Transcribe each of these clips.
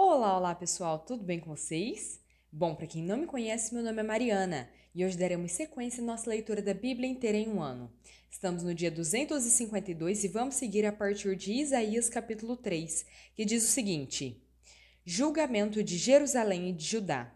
Olá, olá pessoal, tudo bem com vocês? Bom, para quem não me conhece, meu nome é Mariana e hoje daremos sequência à nossa leitura da Bíblia inteira em um ano. Estamos no dia 252 e vamos seguir a partir de Isaías capítulo 3, que diz o seguinte: Julgamento de Jerusalém e de Judá.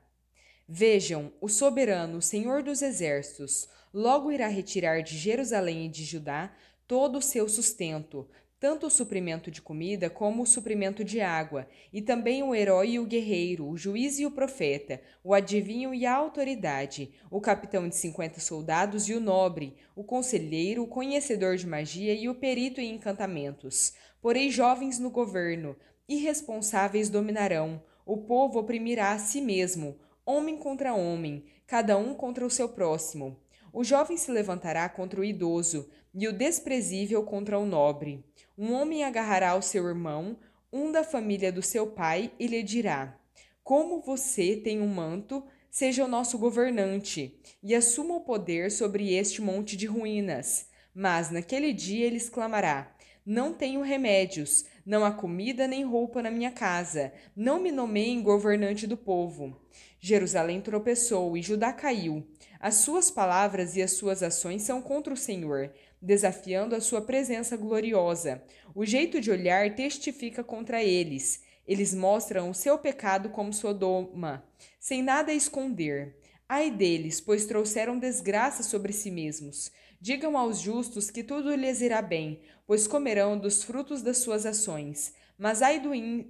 Vejam, o soberano, o Senhor dos exércitos, logo irá retirar de Jerusalém e de Judá todo o seu sustento, tanto o suprimento de comida como o suprimento de água, e também o herói e o guerreiro, o juiz e o profeta, o adivinho e a autoridade, o capitão de 50 soldados e o nobre, o conselheiro, o conhecedor de magia e o perito em encantamentos. Porém, jovens no governo, irresponsáveis dominarão, o povo oprimirá a si mesmo, homem contra homem, cada um contra o seu próximo. O jovem se levantará contra o idoso, e o desprezível contra o nobre. Um homem agarrará o seu irmão, um da família do seu pai, e lhe dirá: Como você tem um manto, seja o nosso governante, e assuma o poder sobre este monte de ruínas. Mas naquele dia ele exclamará: Não tenho remédios, não há comida nem roupa na minha casa, não me nomeiem governante do povo. Jerusalém tropeçou e Judá caiu. As suas palavras e as suas ações são contra o Senhor, desafiando a sua presença gloriosa. O jeito de olhar testifica contra eles. Eles mostram o seu pecado como Sodoma, sem nada a esconder. Ai deles, pois trouxeram desgraça sobre si mesmos. Digam aos justos que tudo lhes irá bem, pois comerão dos frutos das suas ações. Mas ai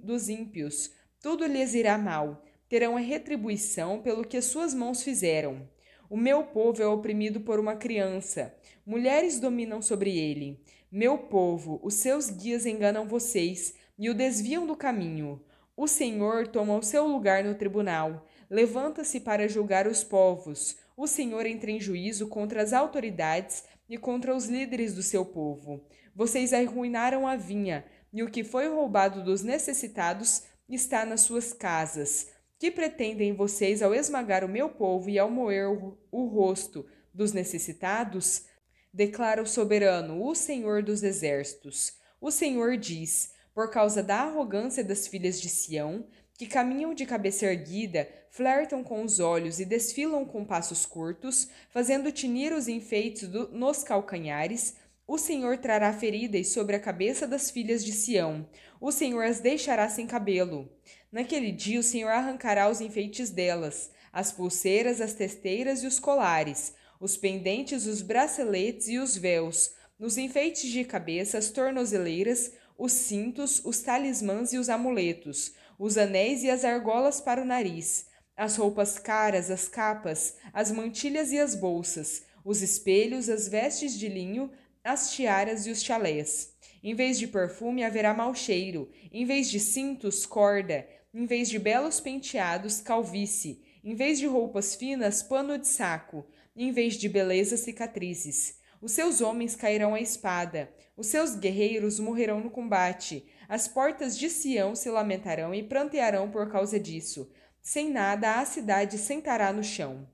dos ímpios, tudo lhes irá mal. Terão a retribuição pelo que as suas mãos fizeram. O meu povo é oprimido por uma criança. Mulheres dominam sobre ele. Meu povo, os seus guias enganam vocês e o desviam do caminho. O Senhor toma o seu lugar no tribunal. Levanta-se para julgar os povos. O Senhor entra em juízo contra as autoridades e contra os líderes do seu povo. Vocês arruinaram a vinha, e o que foi roubado dos necessitados está nas suas casas. Que pretendem vocês ao esmagar o meu povo e ao moer o rosto dos necessitados? Declara o soberano, o Senhor dos exércitos. O Senhor diz: por causa da arrogância das filhas de Sião, que caminham de cabeça erguida, flertam com os olhos e desfilam com passos curtos, fazendo tinir os enfeites nos calcanhares, o Senhor trará feridas sobre a cabeça das filhas de Sião. O Senhor as deixará sem cabelo. Naquele dia o Senhor arrancará os enfeites delas, as pulseiras, as testeiras e os colares, os pendentes, os braceletes e os véus, os enfeites de cabeça, as tornozeleiras, os cintos, os talismãs e os amuletos, os anéis e as argolas para o nariz, as roupas caras, as capas, as mantilhas e as bolsas, os espelhos, as vestes de linho, as tiaras e os chalés. Em vez de perfume haverá mau cheiro, em vez de cintos, corda, em vez de belos penteados, calvície, em vez de roupas finas, pano de saco, em vez de beleza, cicatrizes. Os seus homens cairão à espada, os seus guerreiros morrerão no combate. As portas de Sião se lamentarão e prantearão por causa disso. Sem nada, a cidade sentará no chão.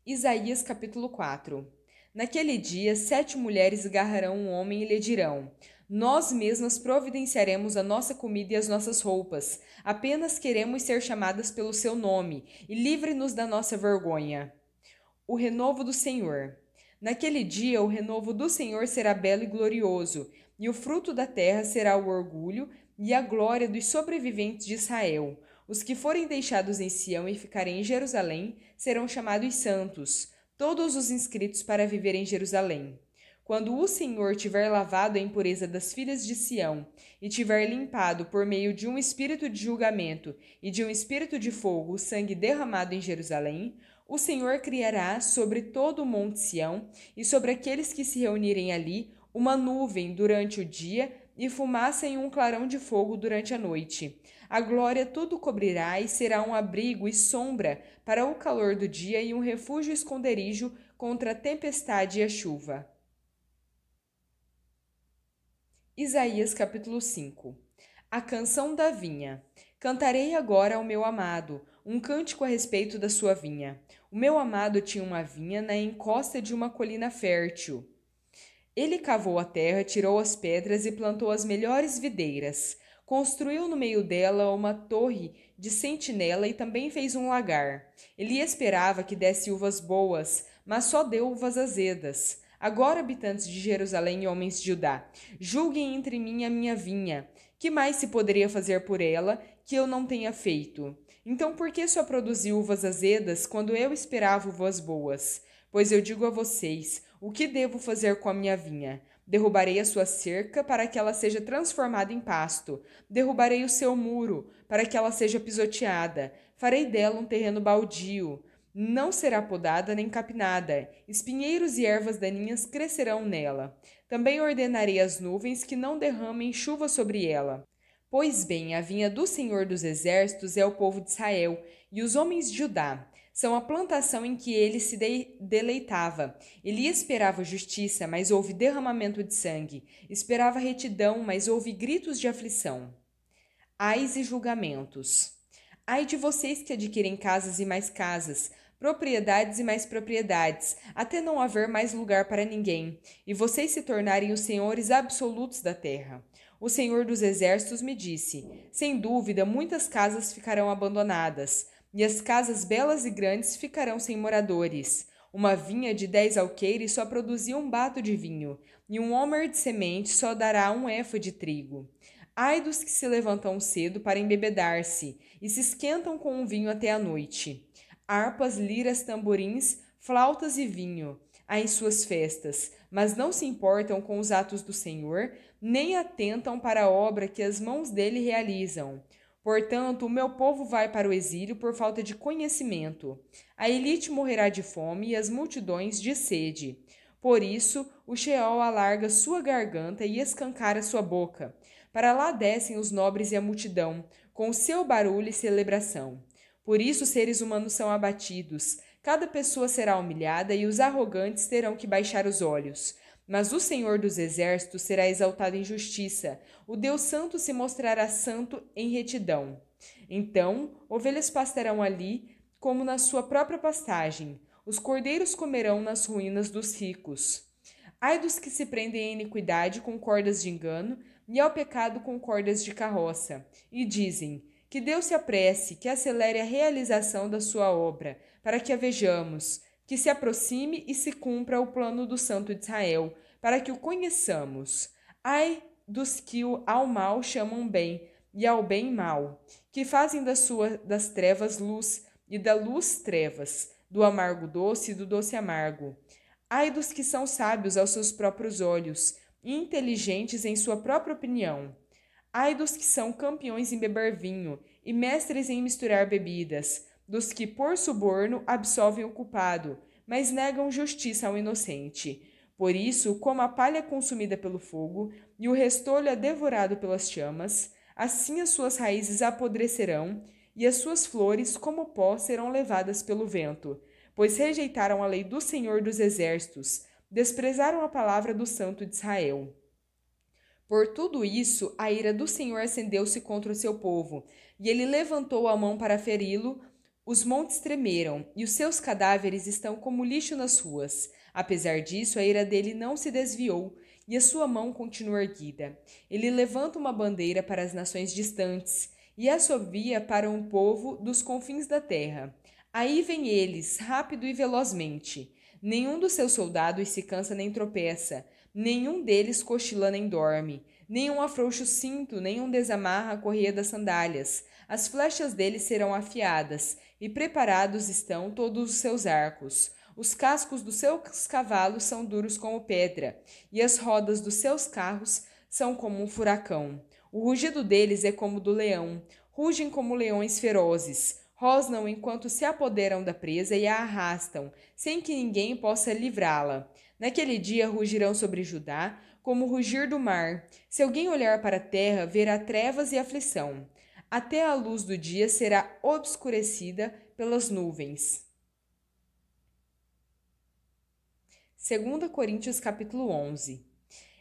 Isaías capítulo 4. Naquele dia, 7 mulheres agarrarão um homem e lhe dirão: Nós mesmas providenciaremos a nossa comida e as nossas roupas. Apenas queremos ser chamadas pelo seu nome, e livre-nos da nossa vergonha. O renovo do Senhor. Naquele dia, o renovo do Senhor será belo e glorioso, e o fruto da terra será o orgulho e a glória dos sobreviventes de Israel. Os que forem deixados em Sião e ficarem em Jerusalém serão chamados santos, todos os inscritos para viver em Jerusalém. Quando o Senhor tiver lavado a impureza das filhas de Sião e tiver limpado por meio de um espírito de julgamento e de um espírito de fogo o sangue derramado em Jerusalém, o Senhor criará sobre todo o monte Sião e sobre aqueles que se reunirem ali uma nuvem durante o dia e fumaça em um clarão de fogo durante a noite. A glória tudo cobrirá e será um abrigo e sombra para o calor do dia e um refúgio e esconderijo contra a tempestade e a chuva. Isaías capítulo 5. A canção da vinha. Cantarei agora ao meu amado, um cântico a respeito da sua vinha. O meu amado tinha uma vinha na encosta de uma colina fértil. Ele cavou a terra, tirou as pedras e plantou as melhores videiras. Construiu no meio dela uma torre de sentinela e também fez um lagar. Ele esperava que desse uvas boas, mas só deu uvas azedas. Agora, habitantes de Jerusalém e homens de Judá, julguem entre mim e a minha vinha. Que mais se poderia fazer por ela que eu não tenha feito? Então, por que só produziu uvas azedas quando eu esperava uvas boas? Pois eu digo a vocês, o que devo fazer com a minha vinha? Derrubarei a sua cerca para que ela seja transformada em pasto. Derrubarei o seu muro para que ela seja pisoteada. Farei dela um terreno baldio. Não será podada nem capinada. Espinheiros e ervas daninhas crescerão nela. Também ordenarei às nuvens que não derramem chuva sobre ela. Pois bem, a vinha do Senhor dos Exércitos é o povo de Israel, e os homens de Judá são a plantação em que ele se deleitava. Ele esperava justiça, mas houve derramamento de sangue. Esperava retidão, mas houve gritos de aflição. Ais e julgamentos. Ai de vocês que adquirem casas e mais casas, propriedades e mais propriedades, até não haver mais lugar para ninguém, e vocês se tornarem os senhores absolutos da terra. O Senhor dos Exércitos me disse: sem dúvida, muitas casas ficarão abandonadas, e as casas belas e grandes ficarão sem moradores. Uma vinha de 10 alqueires só produzia um bato de vinho, e um homer de semente só dará um efa de trigo. Ai dos que se levantam cedo para embebedar-se, e se esquentam com o vinho até a noite. Harpas, liras, tamborins, flautas e vinho há em suas festas, mas não se importam com os atos do Senhor, nem atentam para a obra que as mãos dele realizam. Portanto, o meu povo vai para o exílio por falta de conhecimento. A elite morrerá de fome e as multidões de sede. Por isso, o Sheol alarga sua garganta e escancara sua boca. Para lá descem os nobres e a multidão, com o seu barulho e celebração. Por isso, seres humanos são abatidos. Cada pessoa será humilhada e os arrogantes terão que baixar os olhos. Mas o Senhor dos Exércitos será exaltado em justiça. O Deus Santo se mostrará santo em retidão. Então, ovelhas pastarão ali, como na sua própria pastagem. Os cordeiros comerão nas ruínas dos ricos. Ai dos que se prendem à iniquidade com cordas de engano e ao pecado com cordas de carroça, e dizem: que Deus se apresse, que acelere a realização da sua obra, para que a vejamos, que se aproxime e se cumpra o plano do Santo de Israel, para que o conheçamos. Ai dos que ao mal chamam bem, e ao bem mal, que fazem das trevas luz, e da luz trevas, do amargo doce e do doce amargo. Ai dos que são sábios aos seus próprios olhos, e inteligentes em sua própria opinião. Ai dos que são campeões em beber vinho, e mestres em misturar bebidas, dos que por suborno absolvem o culpado, mas negam justiça ao inocente. Por isso, como a palha é consumida pelo fogo, e o restolho é devorado pelas chamas, assim as suas raízes apodrecerão, e as suas flores, como pó, serão levadas pelo vento, pois rejeitaram a lei do Senhor dos Exércitos, desprezaram a palavra do Santo de Israel. Por tudo isso, a ira do Senhor acendeu-se contra o seu povo, e ele levantou a mão para feri-lo. Os montes tremeram, e os seus cadáveres estão como lixo nas ruas. Apesar disso, a ira dele não se desviou, e a sua mão continua erguida. Ele levanta uma bandeira para as nações distantes, e assovia para um povo dos confins da terra. Aí vêm eles, rápido e velozmente. Nenhum dos seus soldados se cansa nem tropeça, nenhum deles cochila nem dorme, nenhum afrouxa o cinto, nenhum desamarra a correia das sandálias. As flechas deles serão afiadas, e preparados estão todos os seus arcos. Os cascos dos seus cavalos são duros como pedra, e as rodas dos seus carros são como um furacão. O rugido deles é como do leão, rugem como leões ferozes, rosnam enquanto se apoderam da presa e a arrastam, sem que ninguém possa livrá-la. Naquele dia rugirão sobre Judá, como o rugir do mar. Se alguém olhar para a terra, verá trevas e aflição. Até a luz do dia será obscurecida pelas nuvens. 2 Coríntios capítulo 11.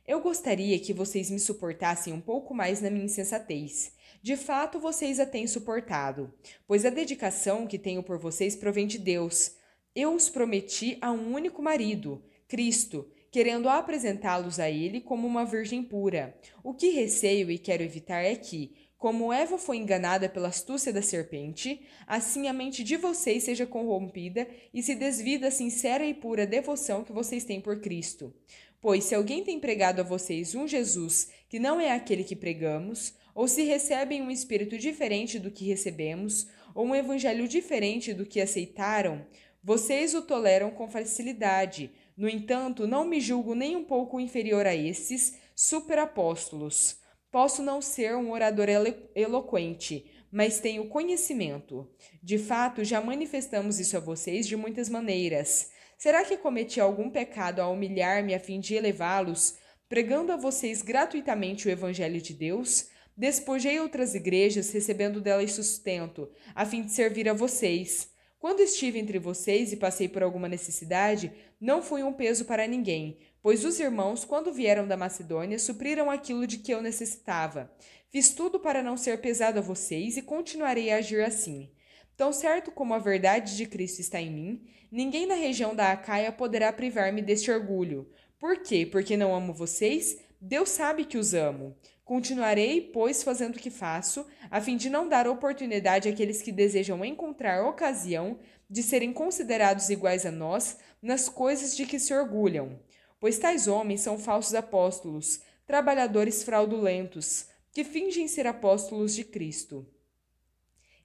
Eu gostaria que vocês me suportassem um pouco mais na minha insensatez. De fato, vocês a têm suportado, pois a dedicação que tenho por vocês provém de Deus. Eu os prometi a um único marido, Cristo, querendo apresentá-los a ele como uma virgem pura. O que receio e quero evitar é que, como Eva foi enganada pela astúcia da serpente, assim a mente de vocês seja corrompida e se desvie da sincera e pura devoção que vocês têm por Cristo. Pois se alguém tem pregado a vocês um Jesus que não é aquele que pregamos, ou se recebem um espírito diferente do que recebemos, ou um evangelho diferente do que aceitaram, vocês o toleram com facilidade. No entanto, não me julgo nem um pouco inferior a esses superapóstolos. Posso não ser um orador eloquente, mas tenho conhecimento. De fato, já manifestamos isso a vocês de muitas maneiras. Será que cometi algum pecado ao humilhar-me a fim de elevá-los, pregando a vocês gratuitamente o Evangelho de Deus? Despojei outras igrejas, recebendo delas sustento, a fim de servir a vocês. Quando estive entre vocês e passei por alguma necessidade, não fui um peso para ninguém, pois os irmãos, quando vieram da Macedônia, supriram aquilo de que eu necessitava. Fiz tudo para não ser pesado a vocês e continuarei a agir assim. Tão certo como a verdade de Cristo está em mim, ninguém na região da Acaia poderá privar-me deste orgulho. Por quê? Porque não amo vocês? Deus sabe que os amo. Continuarei, pois, fazendo o que faço, a fim de não dar oportunidade àqueles que desejam encontrar ocasião de serem considerados iguais a nós nas coisas de que se orgulham. Pois tais homens são falsos apóstolos, trabalhadores fraudulentos, que fingem ser apóstolos de Cristo.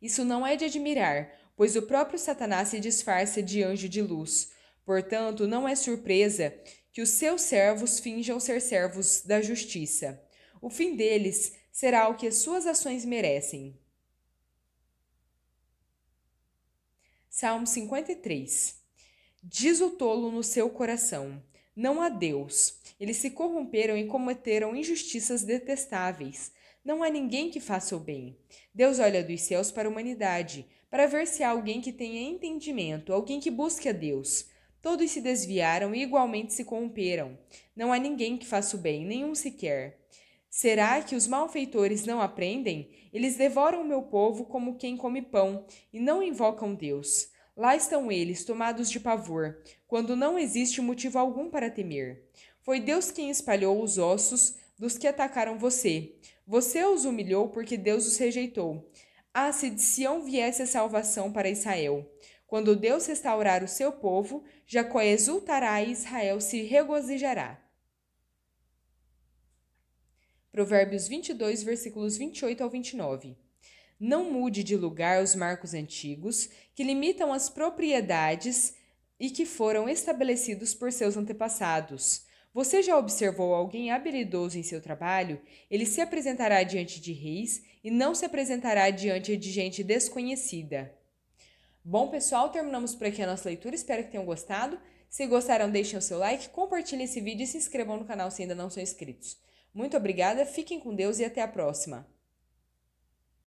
Isso não é de admirar, pois o próprio Satanás se disfarça de anjo de luz. Portanto, não é surpresa que os seus servos finjam ser servos da justiça. O fim deles será o que as suas ações merecem. Salmo 53. Diz o tolo no seu coração: não há Deus. Eles se corromperam e cometeram injustiças detestáveis. Não há ninguém que faça o bem. Deus olha dos céus para a humanidade, para ver se há alguém que tenha entendimento, alguém que busque a Deus. Todos se desviaram e igualmente se corromperam. Não há ninguém que faça o bem, nenhum sequer. Será que os malfeitores não aprendem? Eles devoram o meu povo como quem come pão, e não invocam Deus. Lá estão eles, tomados de pavor, quando não existe motivo algum para temer. Foi Deus quem espalhou os ossos dos que atacaram você. Você os humilhou porque Deus os rejeitou. Ah, se de Sião viesse a salvação para Israel! Quando Deus restaurar o seu povo, Jacó exultará e Israel se regozijará. Provérbios 22, versículos 28 ao 29. Não mude de lugar os marcos antigos, que limitam as propriedades e que foram estabelecidos por seus antepassados. Você já observou alguém habilidoso em seu trabalho? Ele se apresentará diante de reis e não se apresentará diante de gente desconhecida. Bom, pessoal, terminamos por aqui a nossa leitura. Espero que tenham gostado. Se gostaram, deixem o seu like, compartilhem esse vídeo e se inscrevam no canal se ainda não são inscritos. Muito obrigada, fiquem com Deus e até a próxima!